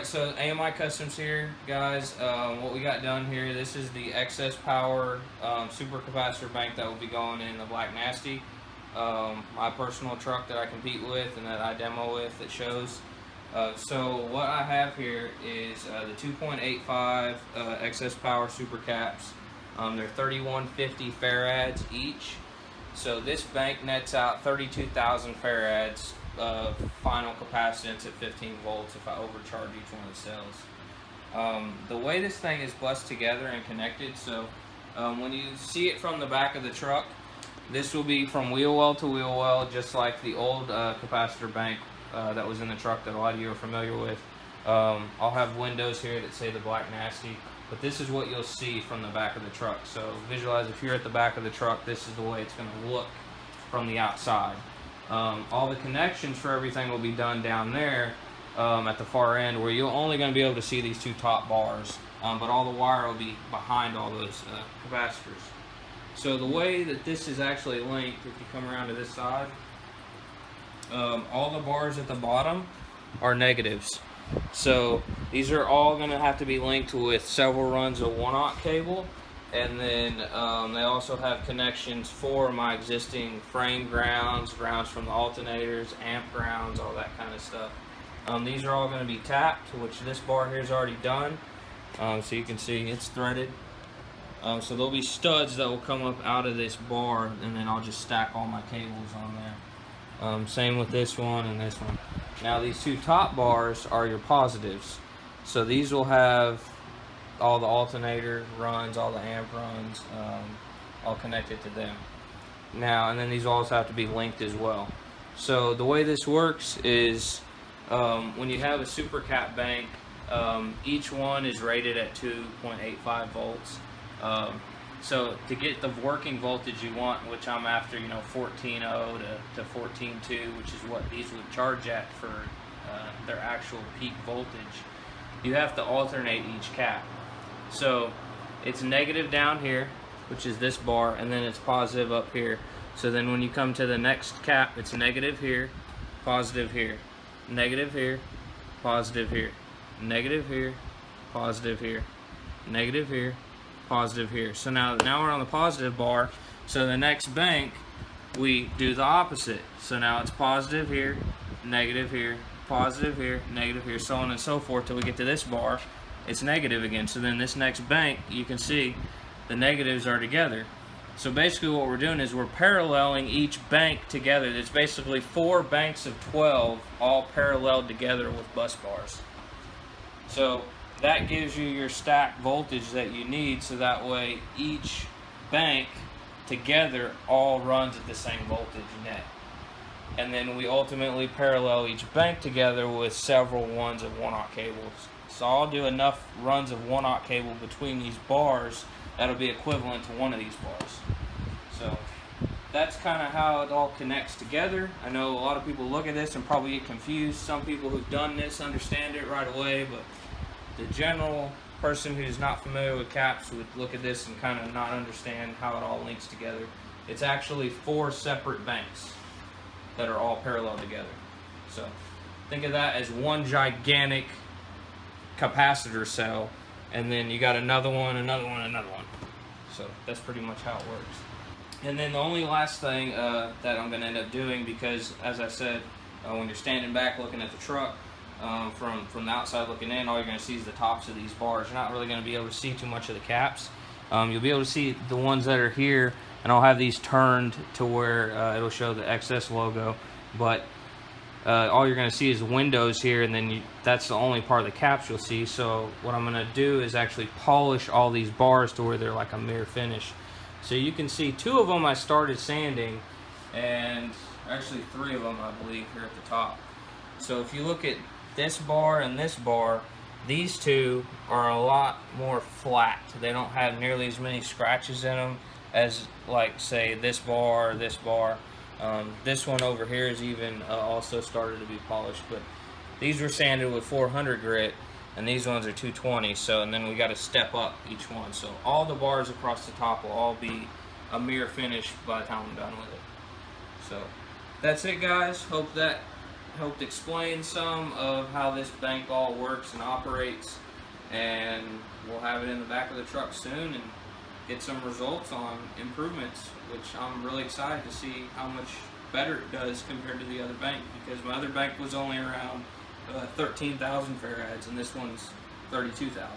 so AMI Customs here, guys. What we got done here, this is the excess power super capacitor bank that will be going in the Black Nasty. My personal truck that I compete with and that I demo with that shows. So what I have here is the 2.85 excess power super caps. They're 3150 farads each. So this bank nets out 32,000 farads final capacitance at 15 volts if I overcharge each one of the cells. The way this thing is bussed together and connected, so when you see it from the back of the truck, this will be from wheel well to wheel well, just like the old capacitor bank that was in the truck that a lot of you are familiar with. I'll have windows here that say the Black Nasty, but this is what you'll see from the back of the truck. So visualize if you're at the back of the truck, this is the way it's going to look from the outside. All the connections for everything will be done down there at the far end, where you're only going to be able to see these two top bars, but all the wire will be behind all those capacitors. So the way that this is actually linked, if you come around to this side, all the bars at the bottom are negatives. So these are all going to have to be linked with several runs of 1/aught cable, and then they also have connections for my existing frame grounds, grounds from the alternators, amp grounds, all that kind of stuff. These are all going to be tapped, which this bar here is already done. So you can see it's threaded. So there'll be studs that will come up out of this bar, and then I'll just stack all my cables on there. Same with this one and this one. Now these two top bars are your positives. So these will have all the alternator runs, all the amp runs, all connected to them. Now, and then these also have to be linked as well. So the way this works is when you have a SUPERCAP bank, each one is rated at 2.85 volts. So to get the working voltage you want, which I'm after, 14.0 to 14.2, which is what these would charge at for their actual peak voltage, you have to alternate each cap. So it's negative down here, which is this bar, and then it's positive up here. So then when you come to the next cap, it's negative here, positive here, negative here, positive here, negative here, positive here, negative here, positive here. So now we're on the positive bar. So the next bank, we do the opposite. So now it's positive here, negative here, positive here, negative here, so on and so forth till we get to this bar. It's negative again. So then this next bank, you can see the negatives are together. So basically what we're doing is we're paralleling each bank together. It's basically 4 banks of 12 all paralleled together with bus bars. So that gives you your stack voltage that you need, so that way each bank together all runs at the same voltage net. And then we ultimately parallel each bank together with several ones of 1/aught cables. So I'll do enough runs of 1/aught cable between these bars that'll be equivalent to one of these bars. So that's kind of how it all connects together. I know a lot of people look at this and probably get confused. Some people who've done this understand it right away, but the general person who's not familiar with caps would look at this and kind of not understand how it all links together. It's actually 4 separate banks that are all parallel together. So think of that as one gigantic capacitor cell, and then you got another one, another one, another one. So that's pretty much how it works. And then the only last thing that I'm going to end up doing, because as I said, when you're standing back looking at the truck, from the outside looking in, all you're going to see is the tops of these bars. You're not really going to be able to see too much of the caps. You'll be able to see the ones that are here, and I'll have these turned to where it'll show the XS logo, but all you're going to see is the windows here, and then that's the only part of the caps you'll see. So what I'm going to do is actually polish all these bars to where they're like a mirror finish. So you can see 2 of them I started sanding, and actually 3 of them I believe here at the top. So if you look at this bar and this bar, these 2 are a lot more flat. They don't have nearly as many scratches in them as, like, say, this bar or this bar. This one over here is even also started to be polished, but these were sanded with 400 grit, and these ones are 220. So, and then we got to step up each one. So all the bars across the top will all be a mirror finish by the time I'm done with it. So that's it, guys. Hope that helped explain some of how this bank all works and operates, and we'll have it in the back of the truck soon and get some results on improvements, which I'm really excited to see how much better it does compared to the other bank, because my other bank was only around 13,000 farads and this one's 32,000.